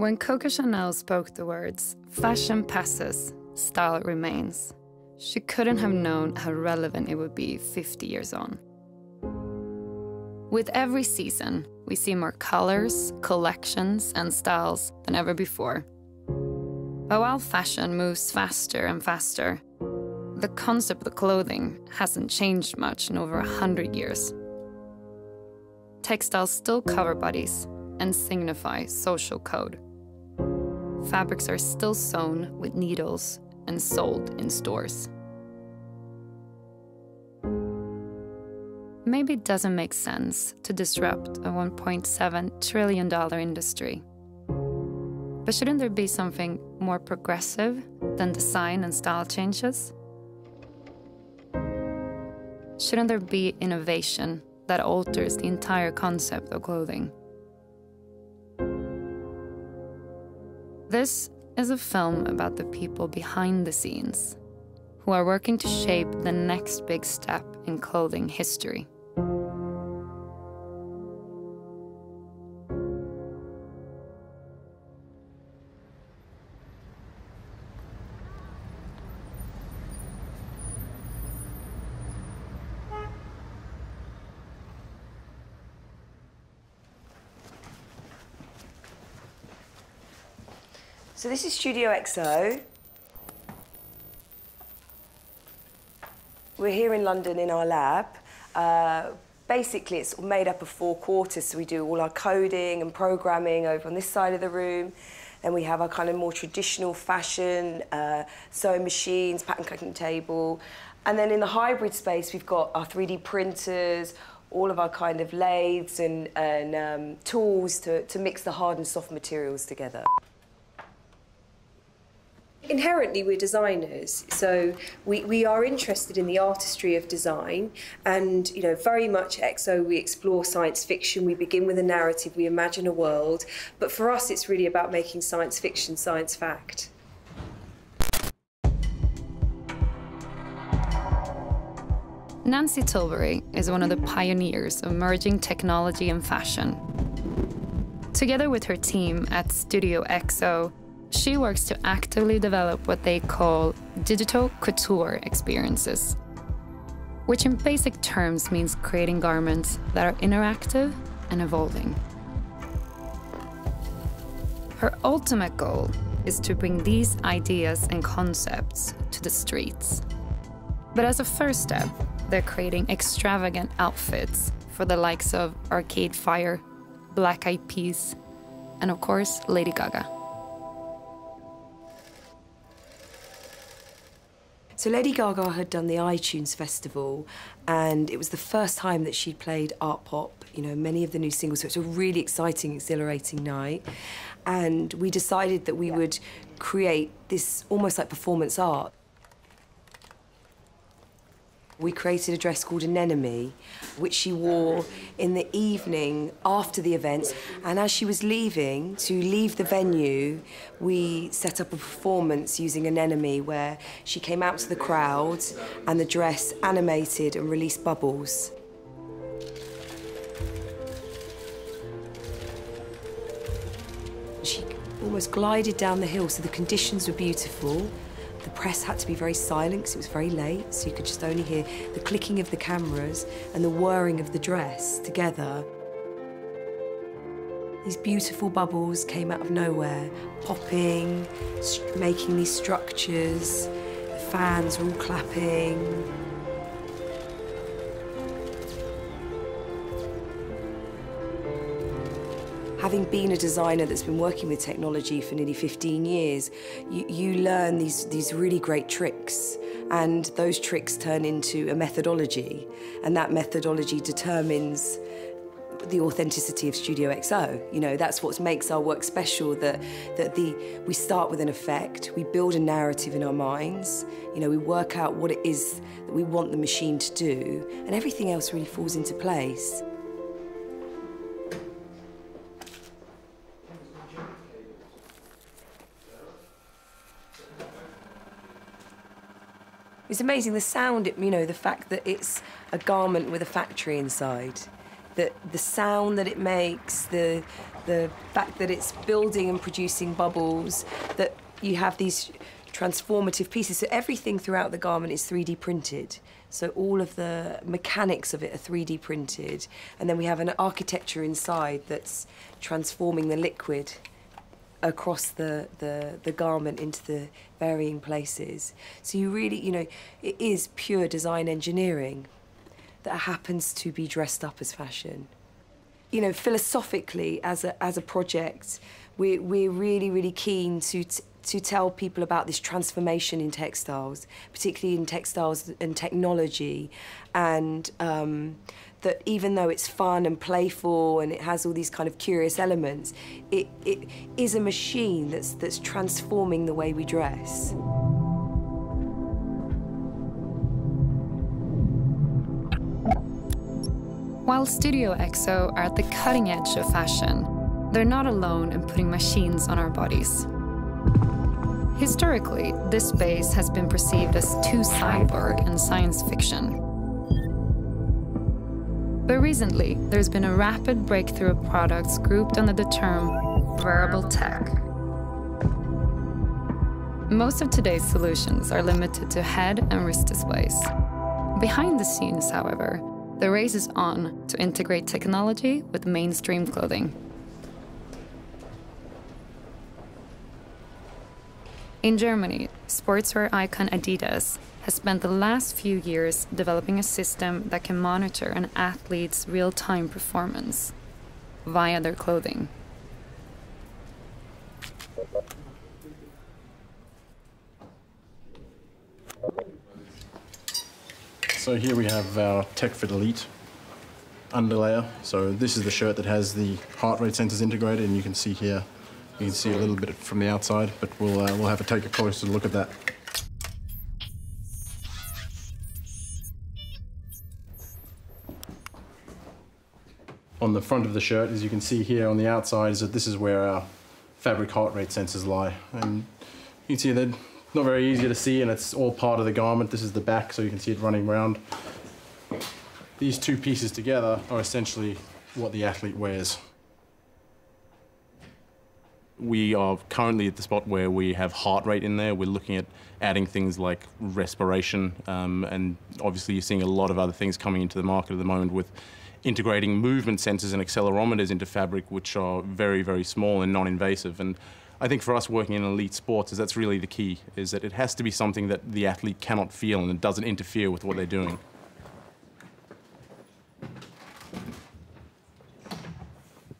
When Coco Chanel spoke the words, "Fashion passes, style remains," she couldn't have known how relevant it would be 50 years on. With every season, we see more colors, collections, and styles than ever before. But while fashion moves faster and faster, the concept of clothing hasn't changed much in over 100 years. Textiles still cover bodies and signify social code. Fabrics are still sewn with needles and sold in stores. Maybe it doesn't make sense to disrupt a $1.7 trillion industry. But shouldn't there be something more progressive than design and style changes? Shouldn't there be innovation that alters the entire concept of clothing? This is a film about the people behind the scenes who are working to shape the next big step in clothing history. So this is Studio XO. We're here in London in our lab. Basically, it's made up of 4 quarters, so we do all our coding and programming over on this side of the room. Then we have our kind of more traditional fashion, sewing machines, pattern cutting table. And then in the hybrid space, we've got our 3D printers, all of our kind of lathes and tools to mix the hard and soft materials together. Inherently, we're designers, so we are interested in the artistry of design, and very much XO, we explore science fiction. We begin with a narrative, we imagine a world, but for us it's really about making science fiction science fact. Nancy Tilbury is one of the pioneers of merging technology and fashion. Together with her team at Studio XO, she works to actively develop what they call digital couture experiences, which in basic terms means creating garments that are interactive and evolving. Her ultimate goal is to bring these ideas and concepts to the streets. But as a first step, they're creating extravagant outfits for the likes of Arcade Fire, Black Eyed Peas, and of course, Lady Gaga. So Lady Gaga had done the iTunes Festival, and it was the first time that she'd played art pop, many of the new singles, so it's a really exciting, exhilarating night. And we decided that we would create this almost like performance art. We created a dress called Anemone, which she wore in the evening after the events. And as she was leaving, to leave the venue, we set up a performance using Anemone where she came out to the crowd and the dress animated and released bubbles. She almost glided down the hill, so the conditions were beautiful. The press had to be very silent because it was very late, so you could just only hear the clicking of the cameras and the whirring of the dress together. These beautiful bubbles came out of nowhere, popping, making these structures. The fans were all clapping. Having been a designer that's been working with technology for nearly 15 years, you learn these really great tricks, and those tricks turn into a methodology, and that methodology determines the authenticity of Studio XO. That's what makes our work special, that we start with an effect, we build a narrative in our minds, we work out what it is that we want the machine to do, and everything else really falls into place. It's amazing, the sound, the fact that it's a garment with a factory inside. the sound that it makes, the fact that it's building and producing bubbles, that you have these transformative pieces. So everything throughout the garment is 3D printed. So all of the mechanics of it are 3D printed. And then we have an architecture inside that's transforming the liquid across the garment into the varying places. So you really, you know, it is pure design engineering that happens to be dressed up as fashion. You know, philosophically, as a project, we're really keen to tell people about this transformation in textiles, particularly in textiles and technology, and that even though it's fun and playful and it has all these kind of curious elements, it is a machine that's transforming the way we dress. While Studio XO are at the cutting edge of fashion, they're not alone in putting machines on our bodies. Historically, this space has been perceived as too cyborg and science fiction. But recently, there's been a rapid breakthrough of products grouped under the term wearable tech. Most of today's solutions are limited to head and wrist displays. Behind the scenes, however, the race is on to integrate technology with mainstream clothing. In Germany, sportswear icon Adidas has spent the last few years developing a system that can monitor an athlete's real-time performance via their clothing. So here we have our TechFit Elite underlayer. So this is the shirt that has the heart rate sensors integrated, and you can see here, you can see a little bit from the outside, but we'll have to take a closer look at that. On the front of the shirt, as you can see here on the outside, is that this is where our fabric heart rate sensors lie. And you can see they're not very easy to see, and it's all part of the garment. This is the back, so you can see it running around. These two pieces together are essentially what the athlete wears. We are currently at the spot where we have heart rate in there. We're looking at adding things like respiration, and obviously you're seeing a lot of other things coming into the market at the moment with integrating movement sensors and accelerometers into fabric, which are very small and non-invasive. And I think for us working in elite sports, that's really the key, is that it has to be something that the athlete cannot feel and it doesn't interfere with what they're doing.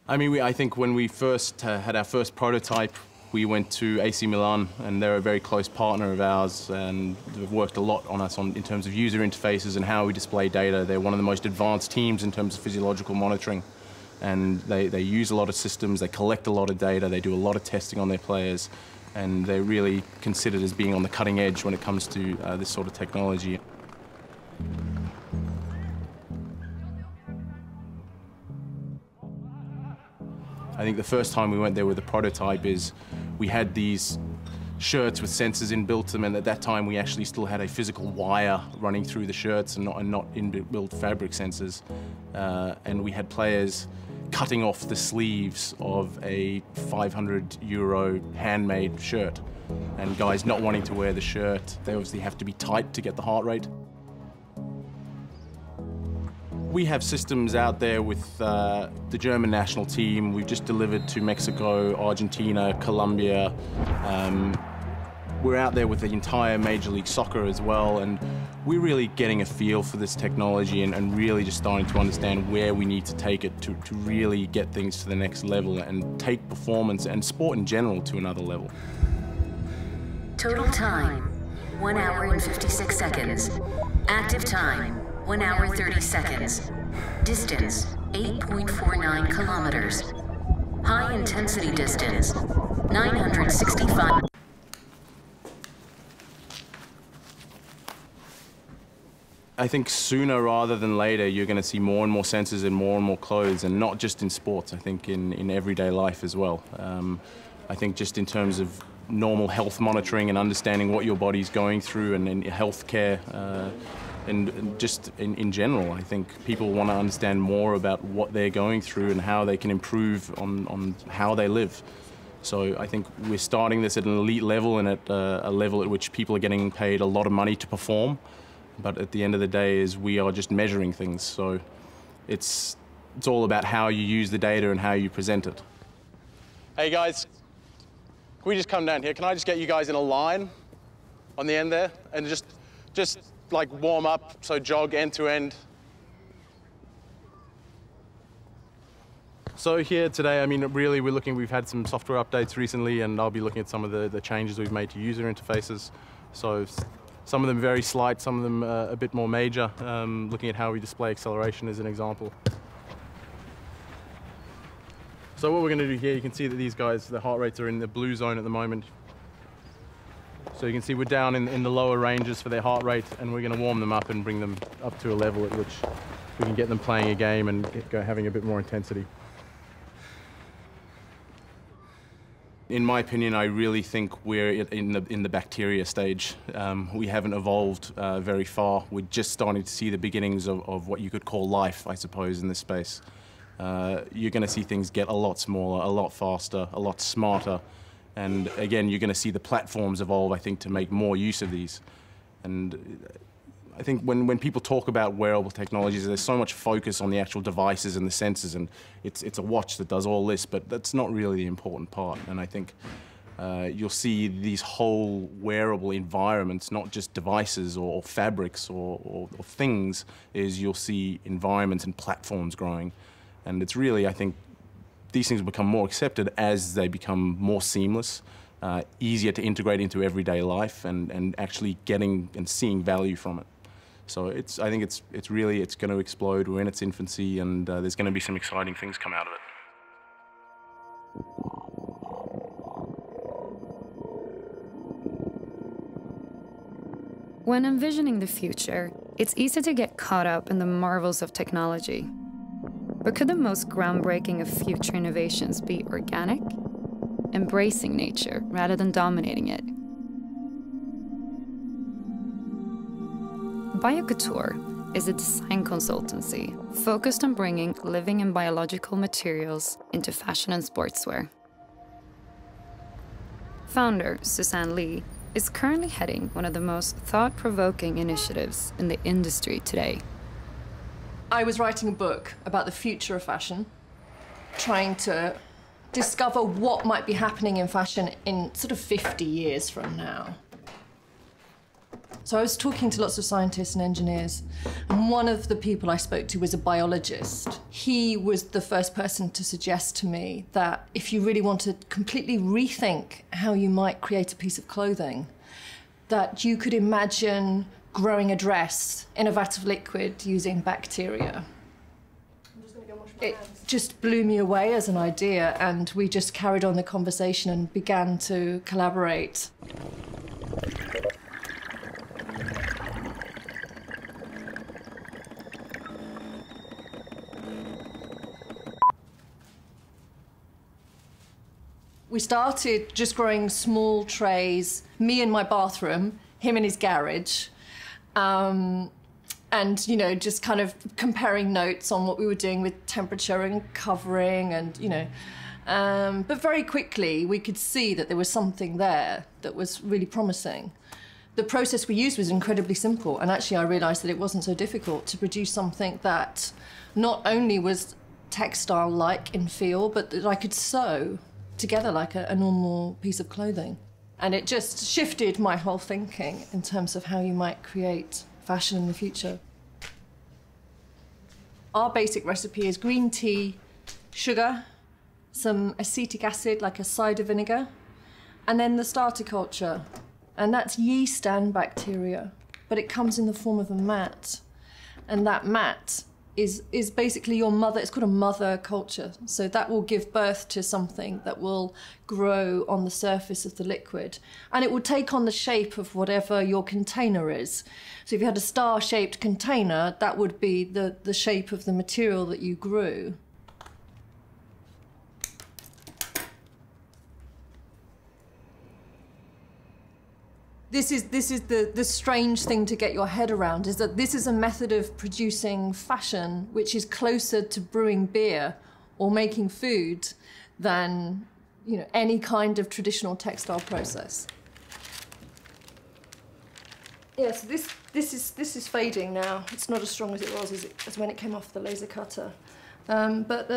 I mean, I think when we first had our first prototype, we went to AC Milan, and they're a very close partner of ours, and they've worked a lot on us in terms of user interfaces and how we display data. They're one of the most advanced teams in terms of physiological monitoring. And they use a lot of systems, they collect a lot of data, they do a lot of testing on their players, and they're really considered as being on the cutting edge when it comes to this sort of technology. I think the first time we went there with the prototype is we had these shirts with sensors inbuilt to them, and at that time we actually still had a physical wire running through the shirts and not inbuilt fabric sensors. And we had players cutting off the sleeves of a €500 handmade shirt, and guys not wanting to wear the shirt. They obviously have to be tight to get the heart rate. We have systems out there with the German national team. We've just delivered to Mexico, Argentina, Colombia. We're out there with the entire Major League Soccer as well, and we're really getting a feel for this technology and really just starting to understand where we need to take it to really get things to the next level and take performance and sport in general to another level. Total time, 1 hour and 56 seconds. Active time, 1 hour 30 seconds. Distance, 8.49 kilometers. High intensity distance, 965. I think sooner rather than later, you're going to see more and more sensors in more and more clothes, and not just in sports, I think in everyday life as well. I think just in terms of normal health monitoring and understanding what your body's going through and in healthcare, And just in general, I think people want to understand more about what they're going through and how they can improve on how they live. So I think we're starting this at an elite level and at a level at which people are getting paid a lot of money to perform. But at the end of the day is we are just measuring things. So it's all about how you use the data and how you present it. Hey guys, can we just come down here? Can I just get you guys in a line on the end there and just like warm up, so jog end to end. So here today, I mean, really we've had some software updates recently, and I'll be looking at some of the changes we've made to user interfaces. So some of them very slight, some of them a bit more major, looking at how we display acceleration as an example. So what we're going to do here, you can see that these guys, the heart rates are in the blue zone at the moment. So you can see we're down in the lower ranges for their heart rate, and we're going to warm them up and bring them up to a level at which we can get them playing a game and having a bit more intensity. In my opinion, I really think we're in the bacteria stage. We haven't evolved very far. We're just starting to see the beginnings of what you could call life, I suppose, in this space. You're going to see things get a lot smaller, a lot faster, a lot smarter. And again, you're going to see the platforms evolve, I think, to make more use of these. And I think when people talk about wearable technologies, there's so much focus on the actual devices and the sensors, and it's a watch that does all this, but that's not really the important part. And I think you'll see these whole wearable environments, not just devices or fabrics or things, is you'll see environments and platforms growing. And it's really, I think, these things become more accepted as they become more seamless, easier to integrate into everyday life, and actually getting and seeing value from it. So I think it's going to explode. We're in its infancy, and there's going to be some exciting things come out of it. When envisioning the future, it's easy to get caught up in the marvels of technology. But could the most groundbreaking of future innovations be organic? Embracing nature rather than dominating it. Futur is a design consultancy focused on bringing living and biological materials into fashion and sportswear. Founder Suzanne Lee is currently heading one of the most thought-provoking initiatives in the industry today. I was writing a book about the future of fashion, trying to discover what might be happening in fashion in sort of 50 years from now. So I was talking to lots of scientists and engineers, and one of the people I spoke to was a biologist. He was the first person to suggest to me that if you really want to completely rethink how you might create a piece of clothing, that you could imagine growing a dress in a vat of liquid using bacteria. It just blew me away as an idea, and we just carried on the conversation and began to collaborate. We started just growing small trays, me in my bathroom, him in his garage. And, you know, just kind of comparing notes on what we were doing with temperature and covering and, you know. But very quickly, we could see that there was something there that was really promising. The process we used was incredibly simple, and actually I realised that it wasn't so difficult to produce something that not only was textile-like in feel, but that I could sew together like a normal piece of clothing. And it just shifted my whole thinking in terms of how you might create fashion in the future. Our basic recipe is green tea, sugar, some acetic acid, like a cider vinegar, and then the starter culture. And that's yeast and bacteria, but it comes in the form of a mat. And that mat is basically your mother. It's called a mother culture. So that will give birth to something that will grow on the surface of the liquid. And it will take on the shape of whatever your container is. So if you had a star-shaped container, that would be the shape of the material that you grew. This is the strange thing to get your head around, is that this is a method of producing fashion which is closer to brewing beer or making food than, you know, any kind of traditional textile process. Yeah, so this is fading now. It's not as strong as it was as when it came off the laser cutter. But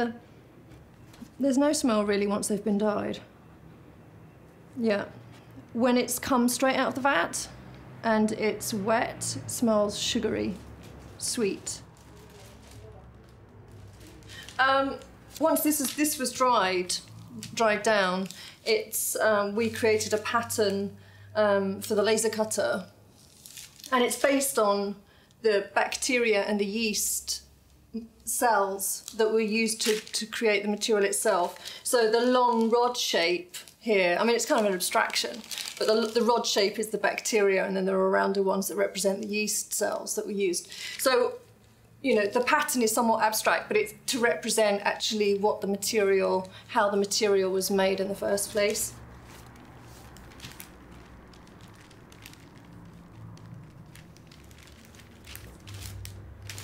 there's no smell really once they've been dyed. Yeah. When it's come straight out of the vat and it's wet, it smells sugary, sweet. Once this was dried down, we created a pattern for the laser cutter, and it's based on the bacteria and the yeast cells that were used to create the material itself. So the long rod shape here, I mean, it's kind of an abstraction, but the rod shape is the bacteria, and then there are rounder ones that represent the yeast cells that were used. So, you know, the pattern is somewhat abstract, but it's to represent actually what the material, how the material was made in the first place.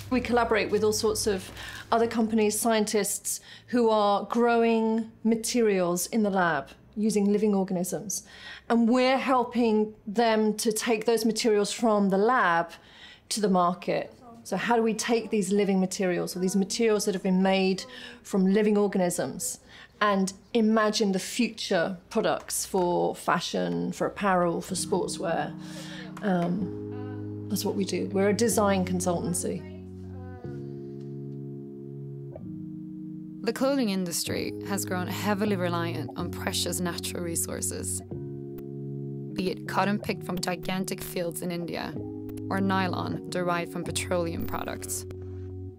We collaborate with all sorts of other companies, scientists who are growing materials in the lab using living organisms. And we're helping them to take those materials from the lab to the market. So how do we take these living materials, or these materials that have been made from living organisms, and imagine the future products for fashion, for apparel, for sportswear? That's what we do. We're a design consultancy. The clothing industry has grown heavily reliant on precious natural resources, be it cotton picked from gigantic fields in India or nylon derived from petroleum products.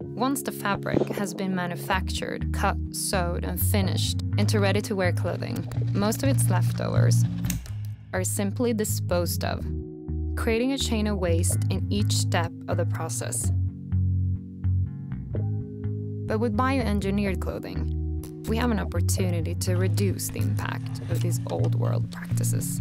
Once the fabric has been manufactured, cut, sewed, and finished into ready-to-wear clothing, most of its leftovers are simply disposed of, creating a chain of waste in each step of the process. But with bioengineered clothing, we have an opportunity to reduce the impact of these old world practices.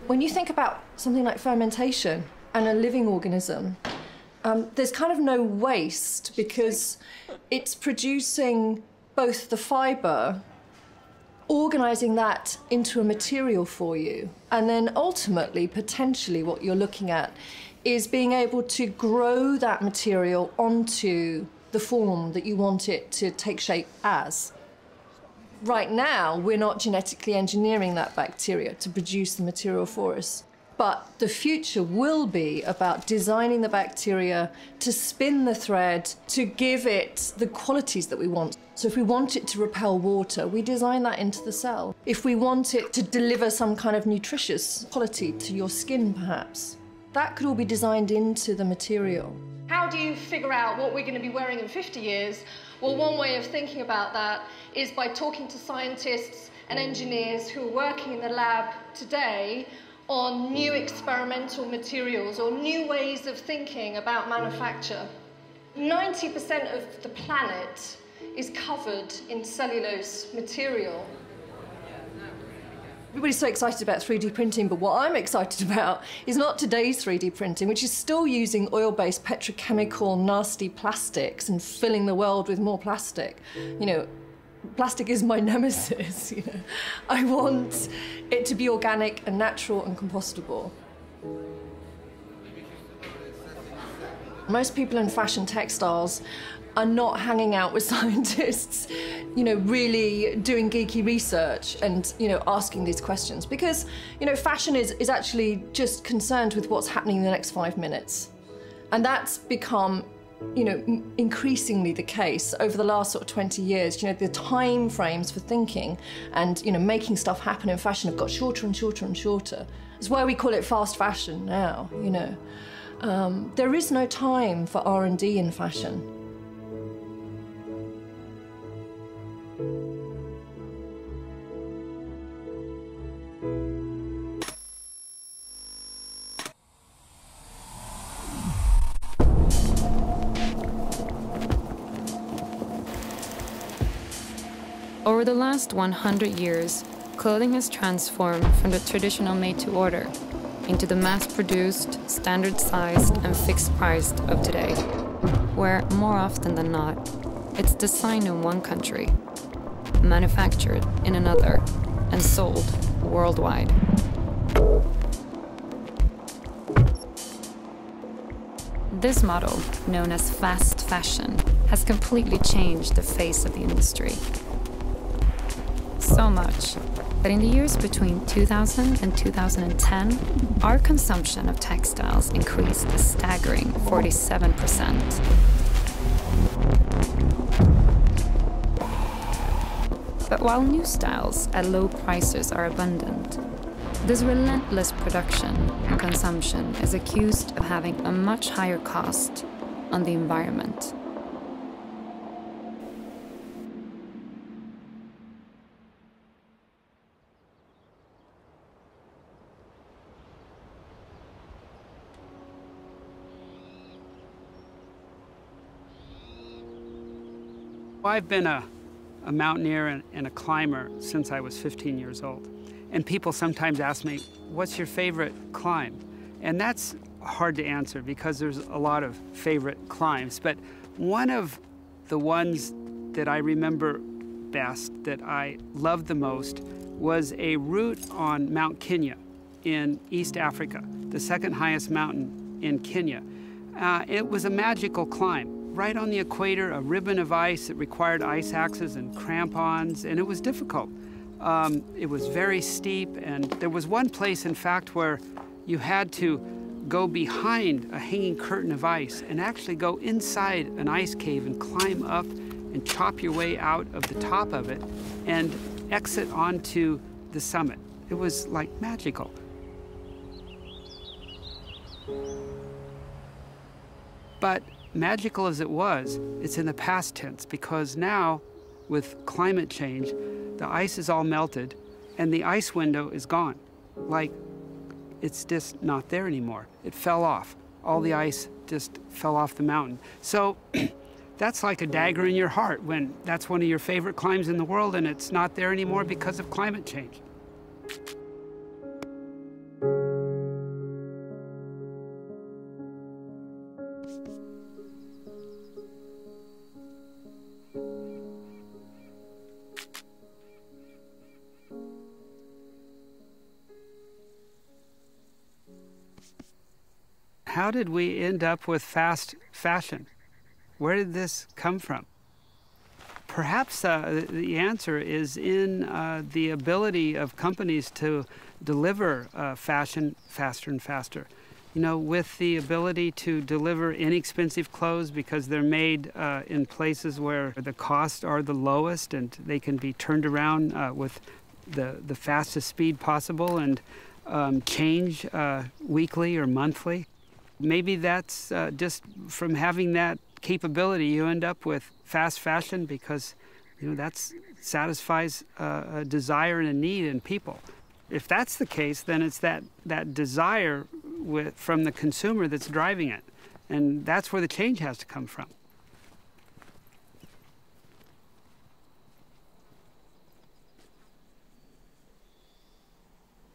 When you think about something like fermentation and a living organism, there's kind of no waste, because it's producing both the fibre, organising that into a material for you, and then ultimately, potentially, what you're looking at is being able to grow that material onto the form that you want it to take shape as. Right now, we're not genetically engineering that bacteria to produce the material for us. But the future will be about designing the bacteria to spin the thread, to give it the qualities that we want. So if we want it to repel water, we design that into the cell. If we want it to deliver some kind of nutritious quality to your skin, perhaps, that could all be designed into the material. How do you figure out what we're going to be wearing in 50 years? Well, one way of thinking about that is by talking to scientists and engineers who are working in the lab today on new experimental materials or new ways of thinking about manufacture. 90% of the planet is covered in cellulose material. Everybody's so excited about 3D printing, but what I'm excited about is not today's 3D printing, which is still using oil-based petrochemical nasty plastics and filling the world with more plastic. You know, plastic is my nemesis, you know. I want it to be organic and natural and compostable. Most people in fashion textiles are not hanging out with scientists, you know, really doing geeky research and, you know, asking these questions. Because, you know, fashion is actually just concerned with what's happening in the next 5 minutes. And that's become, you know, increasingly the case over the last sort of 20 years. You know, the time frames for thinking and, you know, making stuff happen in fashion have got shorter and shorter and shorter. It's why we call it fast fashion now, you know. There is no time for R&D in fashion. Over the last 100 years, clothing has transformed from the traditional made-to-order into the mass-produced, standard-sized, and fixed-priced of today, where, more often than not, it's designed in one country, manufactured in another, and sold worldwide. This model, known as fast fashion, has completely changed the face of the industry. So much that in the years between 2000 and 2010, our consumption of textiles increased a staggering 47%. But while new styles at low prices are abundant, this relentless production and consumption is accused of having a much higher cost on the environment. I've been a mountaineer and a climber since I was 15 years old. And people sometimes ask me, what's your favorite climb? And that's hard to answer because there's a lot of favorite climbs. But one of the ones that I remember best, that I loved the most, was a route on Mount Kenya in East Africa, the second highest mountain in Kenya. It was a magical climb. Right on the equator, a ribbon of ice that required ice axes and crampons, and it was difficult. It was very steep, and there was one place, in fact, where you had to go behind a hanging curtain of ice and actually go inside an ice cave and climb up and chop your way out of the top of it and exit onto the summit. It was like magical. But magical as it was, it's in the past tense, because now, with climate change, the ice is all melted and the ice window is gone. Like, it's just not there anymore. It fell off. All the ice just fell off the mountain. So that's like a dagger in your heart when that's one of your favorite climbs in the world and it's not there anymore because of climate change. How did we end up with fast fashion? Where did this come from? Perhaps the answer is in the ability of companies to deliver fashion faster and faster. You know, with the ability to deliver inexpensive clothes because they're made in places where the costs are the lowest and they can be turned around with the fastest speed possible and change weekly or monthly. Maybe that's just from having that capability, you end up with fast fashion because, you know, that satisfies a desire and a need in people. If that's the case, then it's that desire from the consumer that's driving it. And that's where the change has to come from.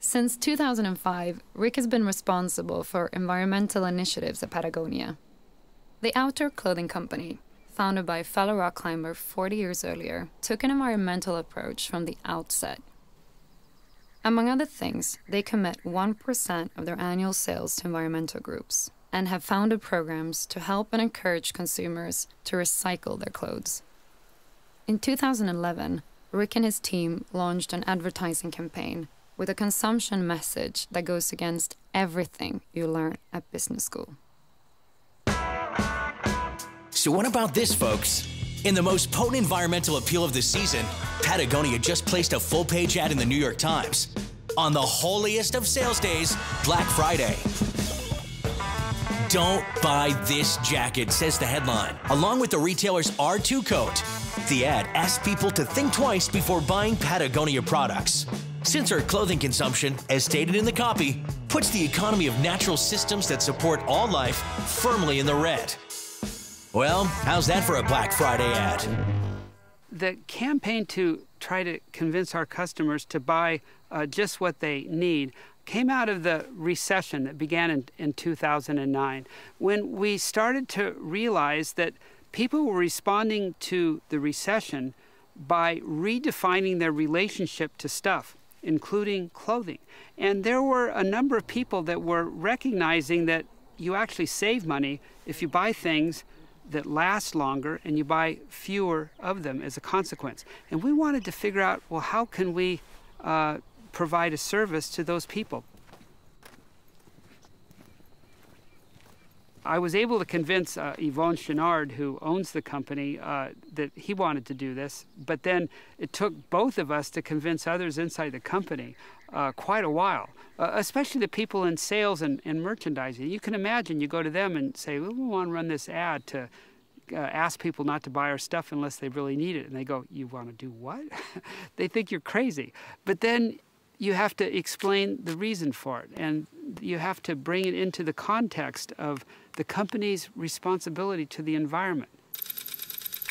Since 2005, Rick has been responsible for environmental initiatives at Patagonia. The outdoor clothing company, founded by a fellow rock climber 40 years earlier, took an environmental approach from the outset. Among other things, they commit 1% of their annual sales to environmental groups and have founded programs to help and encourage consumers to recycle their clothes. In 2011, Rick and his team launched an advertising campaign with a consumption message that goes against everything you learn at business school. So what about this, folks? In the most potent environmental appeal of the season, Patagonia just placed a full-page ad in the New York Times on the holiest of sales days, Black Friday. "Don't buy this jacket," says the headline, along with the retailer's R2 coat. The ad asks people to think twice before buying Patagonia products, since our clothing consumption, as stated in the copy, puts the economy of natural systems that support all life firmly in the red. Well, how's that for a Black Friday ad? the campaign to try to convince our customers to buy just what they need came out of the recession that began in 2009, when we started to realize that people were responding to the recession by redefining their relationship to stuff, including clothing. And there were a number of people that were recognizing that you actually save money if you buy things that last longer and you buy fewer of them as a consequence. And we wanted to figure out, well, how can we provide a service to those people? I was able to convince Yvon Chouinard, who owns the company, that he wanted to do this, but then it took both of us to convince others inside the company quite a while, especially the people in sales and merchandising. You can imagine, you go to them and say, well, we want to run this ad to ask people not to buy our stuff unless they really need it. And they go, you want to do what? They think you're crazy. But then you have to explain the reason for it, and you have to bring it into the context of the company's responsibility to the environment.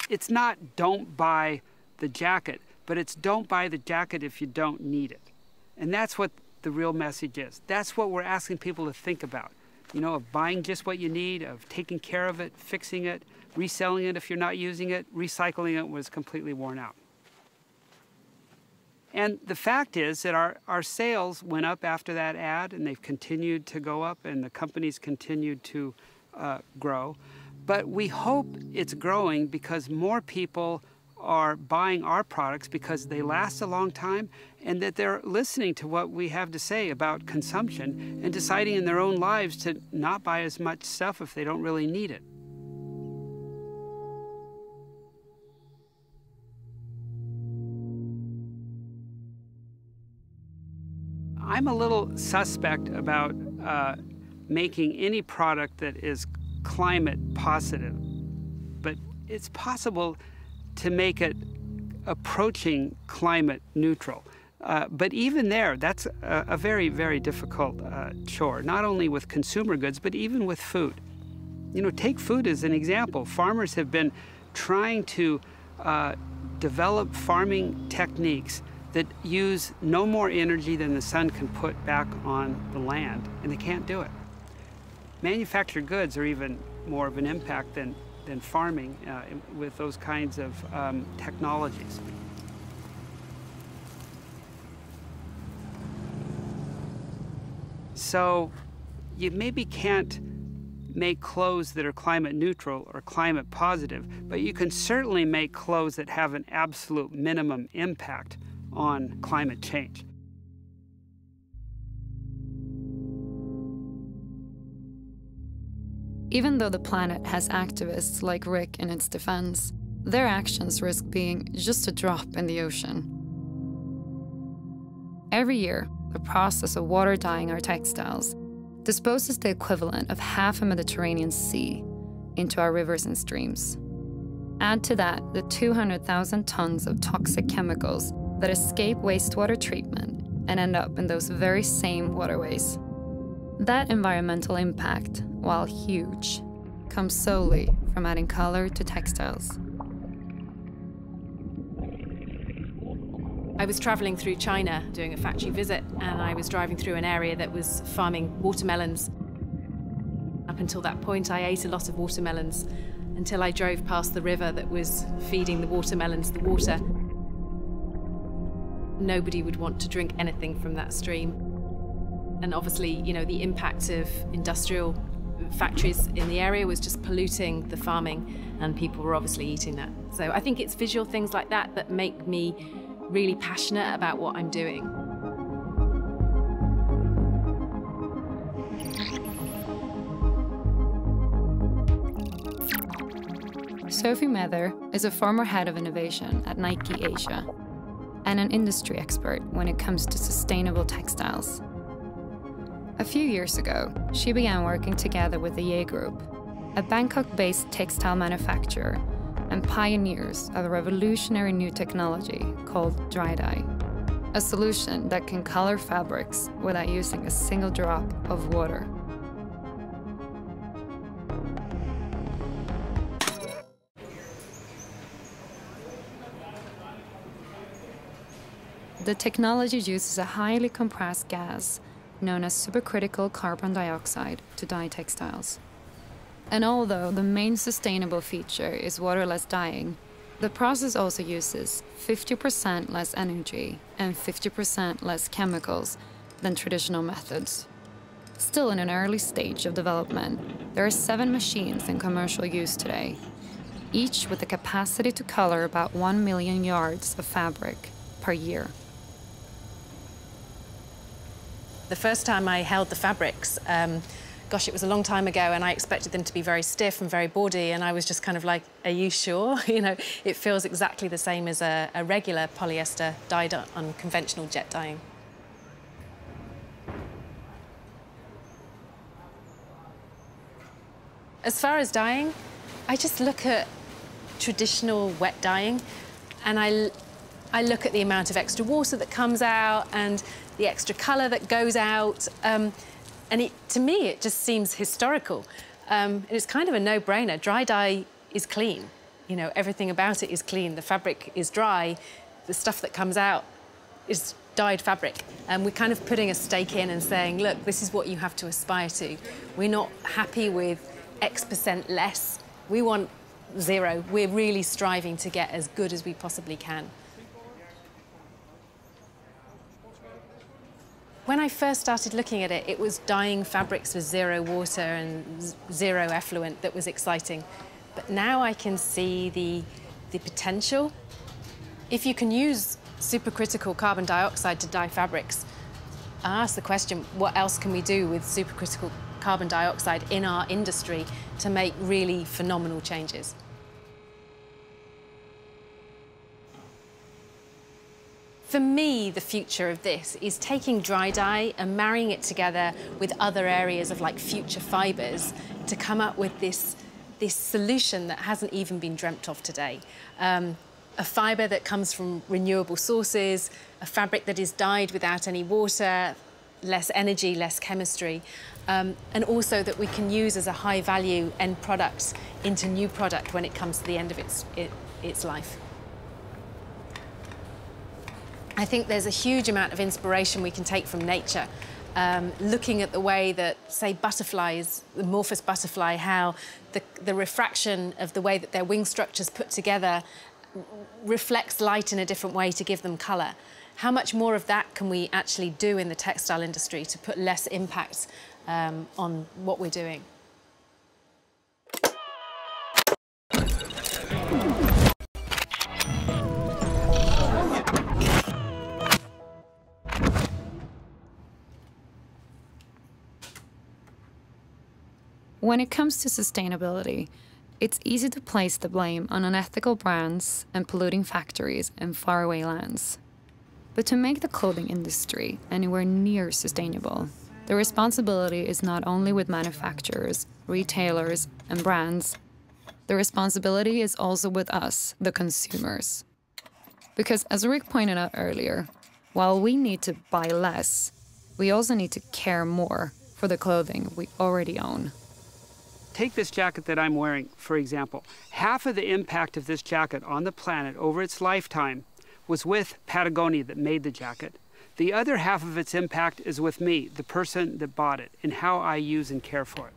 It's not don't buy the jacket, but it's don't buy the jacket if you don't need it. And that's what the real message is. That's what we're asking people to think about. You know, of buying just what you need, of taking care of it, fixing it, reselling it if you're not using it, recycling it when it's completely worn out. And the fact is that our sales went up after that ad, and they've continued to go up, and the company's continued to grow. But we hope it's growing because more people are buying our products because they last a long time, and that they're listening to what we have to say about consumption and deciding in their own lives to not buy as much stuff if they don't really need it. I'm a little suspect about making any product that is climate positive, but it's possible to make it approaching climate neutral. But even there, that's a very, very difficult chore, not only with consumer goods, but even with food. You know, take food as an example. Farmers have been trying to develop farming techniques that use no more energy than the sun can put back on the land, and they can't do it. Manufactured goods are even more of an impact than farming with those kinds of technologies. So you maybe can't make clothes that are climate neutral or climate positive, but you can certainly make clothes that have an absolute minimum impact on climate change. Even though the planet has activists like Rick in its defense, their actions risk being just a drop in the ocean. Every year, the process of water dyeing our textiles disposes the equivalent of half a Mediterranean Sea into our rivers and streams. Add to that the 200,000 tons of toxic chemicals that escape wastewater treatment and end up in those very same waterways. That environmental impact, while huge, comes solely from adding color to textiles. I was traveling through China doing a factory visit, and I was driving through an area that was farming watermelons. Up until that point, I ate a lot of watermelons until I drove past the river that was feeding the watermelons the water. Nobody would want to drink anything from that stream. And obviously, you know, the impact of industrial factories in the area was just polluting the farming, and people were obviously eating that. So I think it's visual things like that that make me really passionate about what I'm doing. Sophie Mather is a former head of innovation at Nike Asia and an industry expert when it comes to sustainable textiles. A few years ago, she began working together with the Ye Group, a Bangkok-based textile manufacturer and pioneers of a revolutionary new technology called dry dye, a solution that can color fabrics without using a single drop of water. the technology uses a highly compressed gas known as supercritical carbon dioxide to dye textiles. And although the main sustainable feature is waterless dyeing, the process also uses 50% less energy and 50% less chemicals than traditional methods. Still in an early stage of development, there are 7 machines in commercial use today, each with the capacity to color about 1 million yards of fabric per year. The first time I held the fabrics, gosh, it was a long time ago, and I expected them to be very stiff and very bawdy, and I was just kind of like, are you sure? You know, it feels exactly the same as a regular polyester dyed on conventional jet dyeing. As far as dyeing, I just look at traditional wet dyeing, and I look at the amount of extra water that comes out and the extra colour that goes out. And to me, it just seems historical. It's kind of a no-brainer. Dry dye is clean. You know, everything about it is clean. The fabric is dry. The stuff that comes out is dyed fabric. And we're kind of putting a stake in and saying, look, this is what you have to aspire to. We're not happy with X% less. We want 0. We're really striving to get as good as we possibly can. When I first started looking at it, it was dyeing fabrics with 0 water and 0 effluent that was exciting. But now I can see the potential. If you can use supercritical carbon dioxide to dye fabrics, I ask the question, what else can we do with supercritical carbon dioxide in our industry to make really phenomenal changes? For me, the future of this is taking dry dye and marrying it together with other areas of like future fibres to come up with this solution that hasn't even been dreamt of today. A fibre that comes from renewable sources, a fabric that is dyed without any water, less energy, less chemistry, and also that we can use as a high-value end product into new product when it comes to the end of its life. I think there's a huge amount of inspiration we can take from nature. Looking at the way that, say, butterflies, the amorphous butterfly, how the refraction of the way that their wing structure's put together reflects light in a different way to give them colour. How much more of that can we actually do in the textile industry to put less impact on what we're doing? When it comes to sustainability, it's easy to place the blame on unethical brands and polluting factories in faraway lands. But to make the clothing industry anywhere near sustainable, the responsibility is not only with manufacturers, retailers, and brands. The responsibility is also with us, the consumers. Because as Rick pointed out earlier, while we need to buy less, we also need to care more for the clothing we already own. Take this jacket that I'm wearing, for example. Half of the impact of this jacket on the planet over its lifetime was with Patagonia that made the jacket. The other half of its impact is with me, the person that bought it, and how I use and care for it.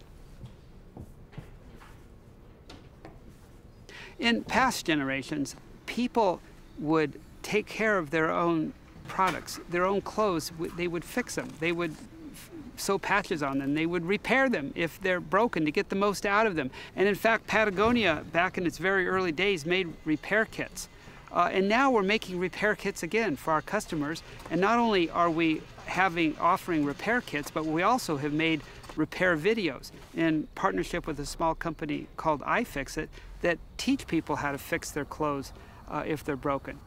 In past generations, people would take care of their own products, their own clothes. They would fix them. They would sew patches on them. They would repair them if they're broken to get the most out of them. And in fact, Patagonia, back in its very early days, made repair kits. And now we're making repair kits again for our customers. And not only are we offering repair kits, but we also have made repair videos in partnership with a small company called iFixit that teach people how to fix their clothes if they're broken.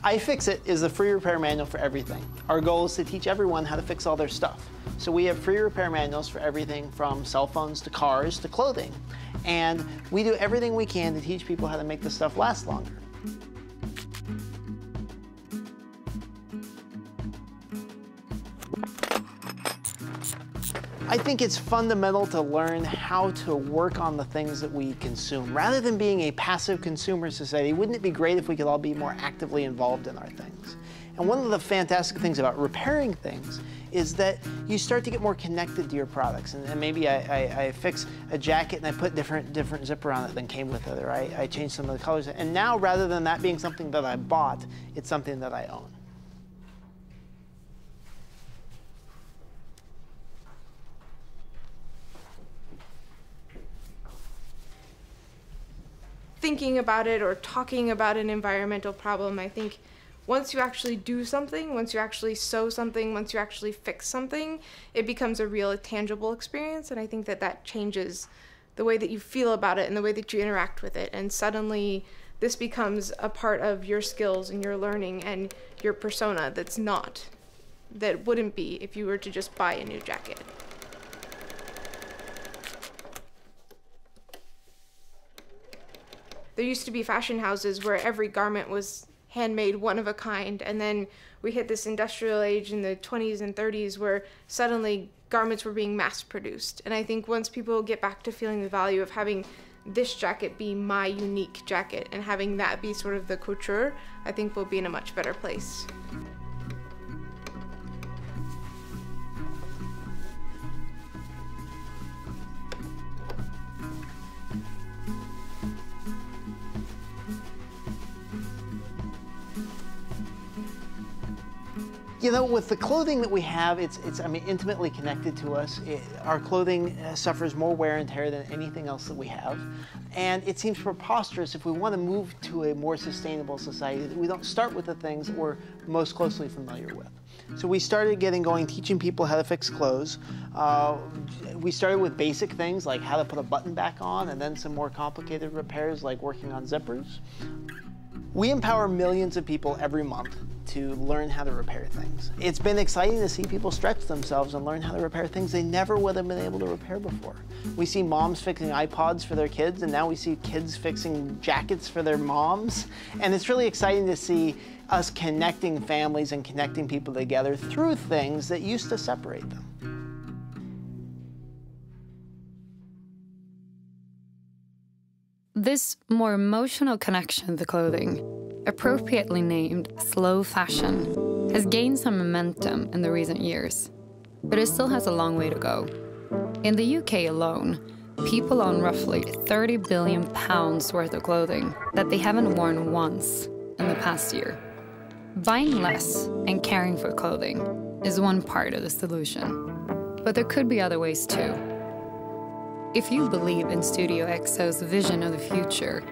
iFixit is a free repair manual for everything. Our goal is to teach everyone how to fix all their stuff. So we have free repair manuals for everything from cell phones to cars to clothing. And we do everything we can to teach people how to make this stuff last longer. I think it's fundamental to learn how to work on the things that we consume. Rather than being a passive consumer society, wouldn't it be great if we could all be more actively involved in our things? And one of the fantastic things about repairing things is that you start to get more connected to your products. And maybe I fix a jacket and I put different zipper on it than came with it, or I change some of the colors. And now, rather than that being something that I bought, it's something that I own. Thinking about it or talking about an environmental problem, I think once you actually do something, once you actually sew something, once you actually fix something, it becomes a real tangible experience, and I think that that changes the way that you feel about it and the way that you interact with it, and suddenly this becomes a part of your skills and your learning and your persona that wouldn't be if you were to just buy a new jacket. There used to be fashion houses where every garment was handmade, one of a kind, and then we hit this industrial age in the 20s and 30s where suddenly garments were being mass produced. And I think once people get back to feeling the value of having this jacket be my unique jacket and having that be sort of the couture, I think we'll be in a much better place. You know, with the clothing that we have, it's I mean, intimately connected to us. Our clothing suffers more wear and tear than anything else that we have. And it seems preposterous if we want to move to a more sustainable society that we don't start with the things that we're most closely familiar with. So we started getting going, teaching people how to fix clothes. We started with basic things like how to put a button back on, and then some more complicated repairs like working on zippers. We empower millions of people every month to learn how to repair things. It's been exciting to see people stretch themselves and learn how to repair things they never would have been able to repair before. We see moms fixing iPods for their kids, and now we see kids fixing jackets for their moms. And it's really exciting to see us connecting families and connecting people together through things that used to separate them. This more emotional connection to clothing, appropriately named slow fashion, has gained some momentum in the recent years, but it still has a long way to go. In the UK alone, people own roughly £30 billion worth of clothing that they haven't worn once in the past year. Buying less and caring for clothing is one part of the solution, but there could be other ways too. If you believe in Studio XO's vision of the future,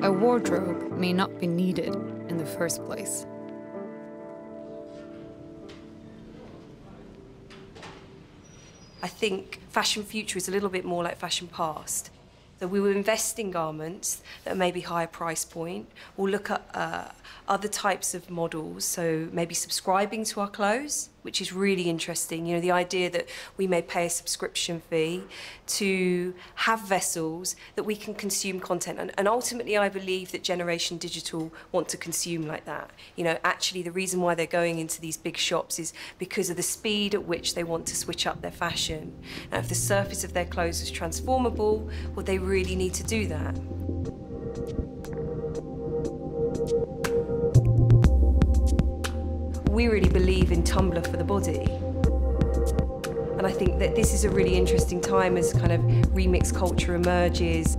a wardrobe may not be needed in the first place. I think fashion future is a little bit more like fashion past. So we will invest in garments that are maybe higher price point. We'll look at other types of models, so maybe subscribing to our clothes, which is really interesting. You know, the idea that we may pay a subscription fee to have vessels that we can consume content. And ultimately, I believe that Generation Digital want to consume like that. You know, actually, the reason why they're going into these big shops is because of the speed at which they want to switch up their fashion. Now, if the surface of their clothes is transformable, well, they really need to do that. We really believe in Tumblr for the body. And I think that this is a really interesting time as kind of remix culture emerges.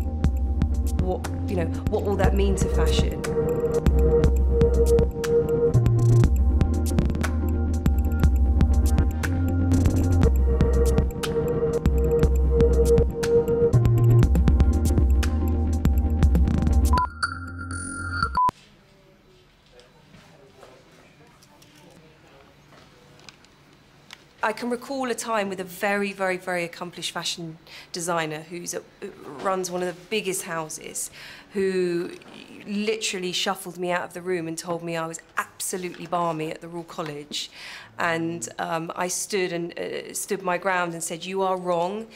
What will that mean to fashion? I can recall a time with a very, very, very accomplished fashion designer who runs one of the biggest houses, who literally shuffled me out of the room and told me I was absolutely balmy at the Royal College. And I stood my ground and said, "You are wrong.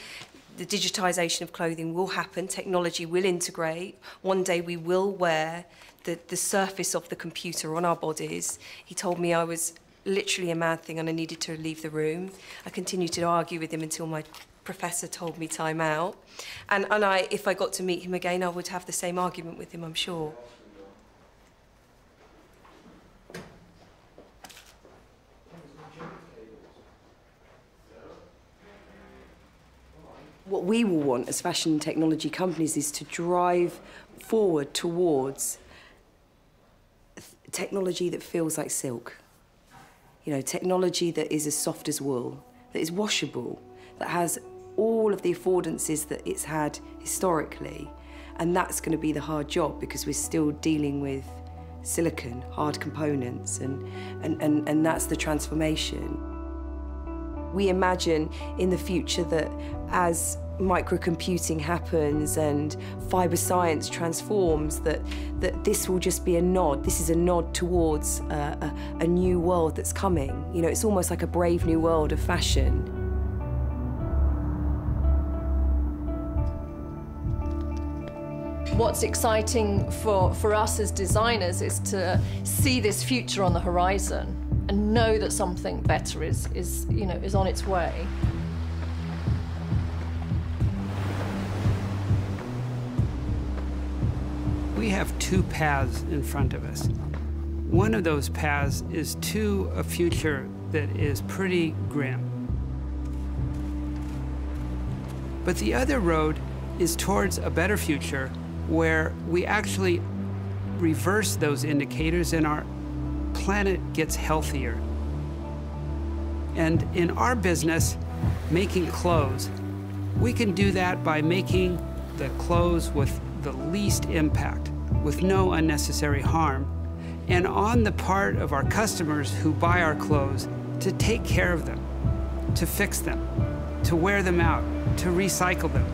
The digitisation of clothing will happen. Technology will integrate. One day we will wear the surface of the computer on our bodies." He told me I was literally a mad thing, and I needed to leave the room. I continued to argue with him until my professor told me time out. And if I got to meet him again, I would have the same argument with him, I'm sure. What we will want as fashion and technology companies is to drive forward towards technology that feels like silk. You know, technology that is as soft as wool, that is washable, that has all of the affordances that it's had historically. And that's going to be the hard job, because we're still dealing with silicon, hard components, and that's the transformation. We imagine in the future that as microcomputing happens and fibre science transforms, that this will just be a nod. This is a nod towards a new world that's coming. You know, it's almost like a brave new world of fashion. What's exciting for us as designers is to see this future on the horizon and know that something better is on its way. We have two paths in front of us. One of those paths is to a future that is pretty grim. But the other road is towards a better future where we actually reverse those indicators and our planet gets healthier. And in our business, making clothes, we can do that by making the clothes with the least impact, with no unnecessary harm, and on the part of our customers who buy our clothes to take care of them, to fix them, to wear them out, to recycle them,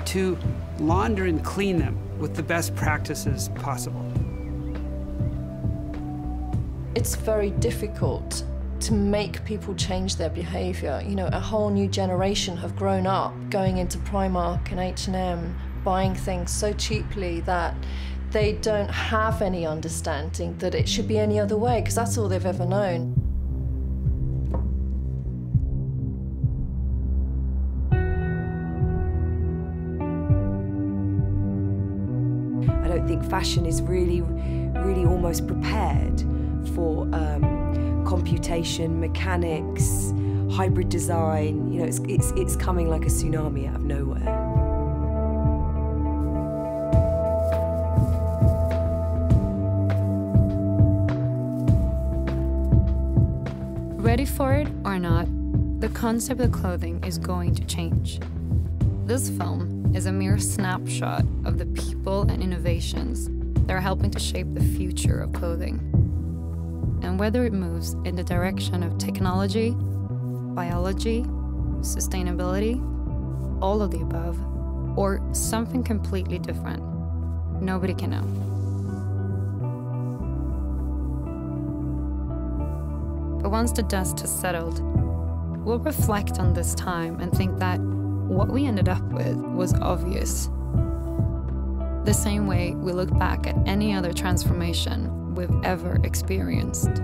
to launder and clean them with the best practices possible. It's very difficult to make people change their behavior. You know, a whole new generation have grown up going into Primark and H&M, buying things so cheaply that they don't have any understanding that it should be any other way, because that's all they've ever known. I don't think fashion is really almost prepared for computation, mechanics, hybrid design. You know, it's coming like a tsunami out of nowhere. Ready for it or not, the concept of clothing is going to change. This film is a mere snapshot of the people and innovations that are helping to shape the future of clothing. And whether it moves in the direction of technology, biology, sustainability, all of the above, or something completely different, nobody can know. But once the dust has settled, we'll reflect on this time and think that what we ended up with was obvious. The same way we look back at any other transformation we've ever experienced.